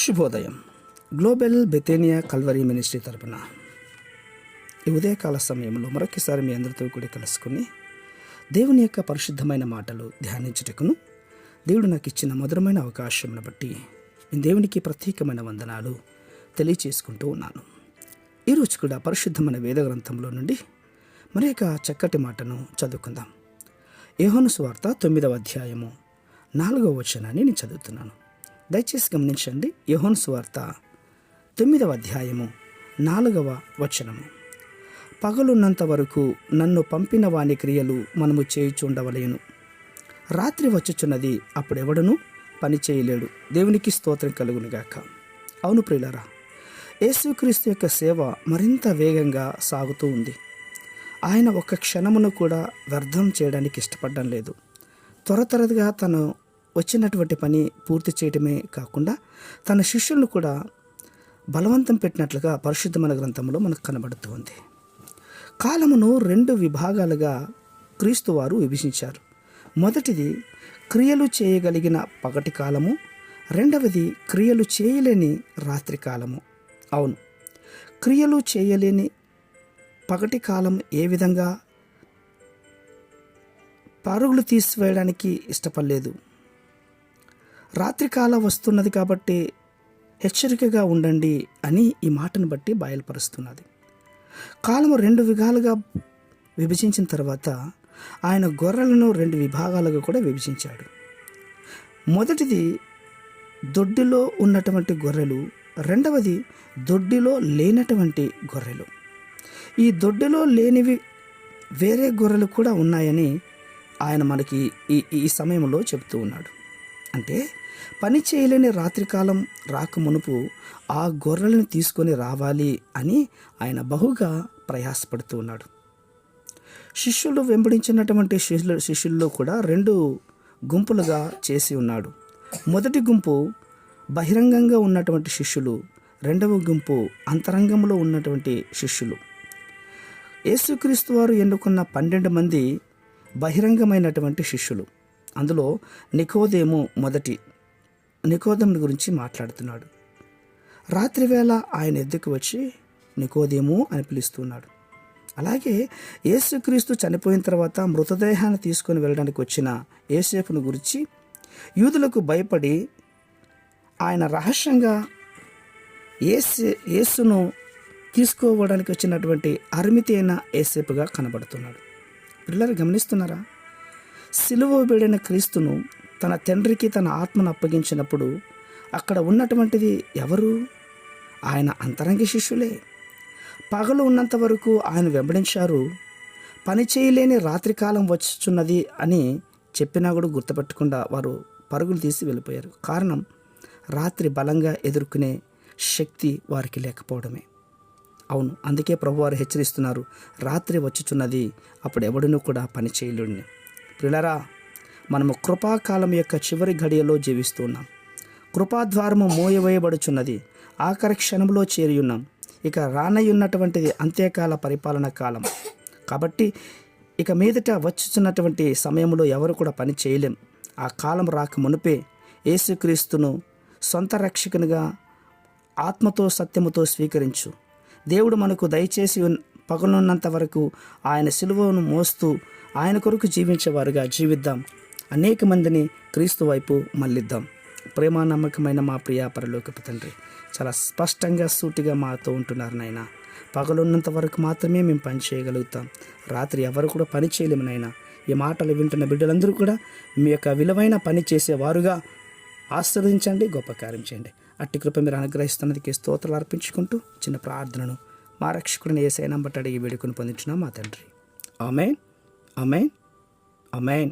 శుభోదయం. Global బెతేనియా Calvary ministry తరపున ఈ ఉదయకాల సమయంలో మరొకసారి మీ అందరితో కూడా కలుసుకుని దేవుని యొక్క పరిశుద్ధమైన మాటలు ధ్యానించుటకును దేవుడు నాకు ఇచ్చిన మధురమైన అవకాశంను బట్టి నేను దేవునికి ప్రత్యేకమైన వందనాలు తెలియచేసుకుంటూ ఉన్నాను. ఈరోజు కూడా పరిశుద్ధమైన వేద గ్రంథంలో నుండి మరి యొక్క చక్కటి మాటను చదువుకుందాం. యోహాను సువార్త 9వ అధ్యాయము 4వ వచనాన్ని నేను చదువుతున్నాను. దయచేసి గమనించండి. యోహాను సువార్త 9వ అధ్యాయము 4వ వచనము. పగలున్నంత వరకు నన్ను పంపిన వాని క్రియలు మనము చేయుచుండవలేను. రాత్రి వచ్చుచున్నది, అప్పుడెవడను పని చేయలేడు. దేవునికి స్తోత్రం కలుగునుగాక. అవును ప్రియులారా, యేసుక్రీస్తు యొక్క సేవ మరింత వేగంగా సాగుతూ ఉంది. ఆయన ఒక్క క్షణమును కూడా వ్యర్థం చేయడానికి ఇష్టపడడం లేదు. త్వరగా తను వచ్చినటువంటి పని పూర్తి చేయడమే కాకుండా తన శిష్యులను కూడా బలవంతం పెట్టినట్లుగా పరిశుద్ధమైన గ్రంథంలో మనకు కనబడుతుంది. కాలమును 2 విభాగాలుగా క్రీస్తు వారు విభజించారు. మొదటిది క్రియలు చేయగలిగిన పగటి కాలము, రెండవది క్రియలు చేయలేని రాత్రి కాలము. అవును, క్రియలు చేయలేని పగటి కాలం ఏ విధంగా పరుగులు తీసివేయడానికి ఇష్టపడలేదు. రాత్రికాలం వస్తున్నది కాబట్టి హెచ్చరికగా ఉండండి అని ఈ మాటను బట్టి బయలుపరుస్తున్నది. కాలము 2 విధాలుగా విభజించిన తర్వాత ఆయన గొర్రెలను 2 విభాగాలుగా కూడా విభజించాడు. మొదటిది దొడ్డిలో ఉన్నటువంటి గొర్రెలు, రెండవది దొడ్డిలో లేనటువంటి గొర్రెలు. ఈ దొడ్డిలో లేనివి వేరే గొర్రెలు కూడా ఉన్నాయని ఆయన మనకి ఈ సమయంలో చెబుతూ ఉన్నాడు. అంటే పని చేయలేని రాత్రికాలం రాక మునుపు ఆ గొర్రెలను తీసుకొని రావాలి అని ఆయన బహుగా ప్రయాసపడుతూ ఉన్నాడు. శిష్యులు వెంబడించినటువంటి శిష్యుల్లో కూడా 2 గుంపులుగా చేసి ఉన్నాడు. మొదటి గుంపు బహిరంగంగా ఉన్నటువంటి శిష్యులు, రెండవ గుంపు అంతరంగంలో ఉన్నటువంటి శిష్యులు. యేసుక్రీస్తు వారు ఎన్నుకున్న 12 మంది బహిరంగమైనటువంటి శిష్యులు. అందులో నికోదేము నికోదేము గురించి మాట్లాడుతున్నాడు. రాత్రివేళ ఆయన ఎద్దుకు వచ్చి నికోదేము అని పిలుస్తున్నాడు. అలాగే యేసుక్రీస్తు చనిపోయిన తర్వాత మృతదేహాన్ని తీసుకొని వెళ్ళడానికి వచ్చిన యోసేపును గురించి యూదులకు భయపడి ఆయన రహస్యంగా యేసును తీసుకోవడానికి వచ్చినటువంటి అరిమితి అయిన యోసేపుగా కనబడుతున్నాడు. పిల్లలు గమనిస్తున్నారా? సిలువ వేయబడిన క్రీస్తును తన తండ్రికి తన ఆత్మను అప్పగించినప్పుడు అక్కడ ఉన్నటువంటిది ఎవరు? ఆయన అంతరంగ శిష్యులే. పగలు ఉన్నంత వరకు ఆయన వెంబడించారు. పని చేయలేని రాత్రికాలం వచ్చుచున్నది అని చెప్పినా కూడా గుర్తుపెట్టకుండా వారు పరుగులు తీసి వెళ్ళిపోయారు. కారణం, రాత్రి బలంగా ఎదుర్కొనే శక్తి వారికి లేకపోవడమే. అవును, అందుకే ప్రభువారు హెచ్చరిస్తున్నారు, రాత్రి వచ్చుచున్నది, అప్పుడు ఎవడునూ కూడా పని చేయలేడు. ప్రియులారా, మనము కృపాకాలం యొక్క చివరి ఘడియలో జీవిస్తున్నాం. కృపాద్వారము మోయవేయబడుచున్నది, ఆఖరి క్షణంలో చేరి ఉన్నాం. ఇక రానయ్యున్నటువంటిది అంత్యకాల పరిపాలన కాలం. కాబట్టి ఇక మీదట వచ్చుచున్నటువంటి సమయంలో ఎవరు కూడా పని చేయలేం. ఆ కాలం రాక మునుపే యేసుక్రీస్తును సొంత రక్షకునిగా ఆత్మతో సత్యముతో స్వీకరించు. దేవుడు మనకు దయచేసి పగలున్నంత వరకు ఆయన సిలువను మోస్తూ ఆయన కొరకు జీవించేవారుగా జీవిద్దాం. అనేక మందిని క్రీస్తు వైపు మళ్ళిద్దాం. ప్రేమ నమ్మకమైన మా ప్రియ పరలోకపు తండ్రి, చాలా స్పష్టంగా సూటిగా మాతో ఉంటున్నారు నాయన. పగలున్నంత వరకు మాత్రమే మేము పని చేయగలుగుతాం. రాత్రి ఎవరు కూడా పని చేయలేము నాయన. ఈ మాటలు వింటున్న బిడ్డలందరూ కూడా మీ యొక్క విలువైన పని చేసేవారుగా ఆశీర్వదించండి, గొప్ప కార్యం చేయండి. అట్టి కృప మీరు అనుగ్రహిస్తున్నదికి స్తోత్రాలు అర్పించుకుంటూ చిన్న ప్రార్థనను మా రక్షకుడిని యేసయ్య నంబట అడిగి వేడుకొని పొందించున్నాం మా తండ్రి. ఆమేన్, ఆమేన్, ఆమేన్.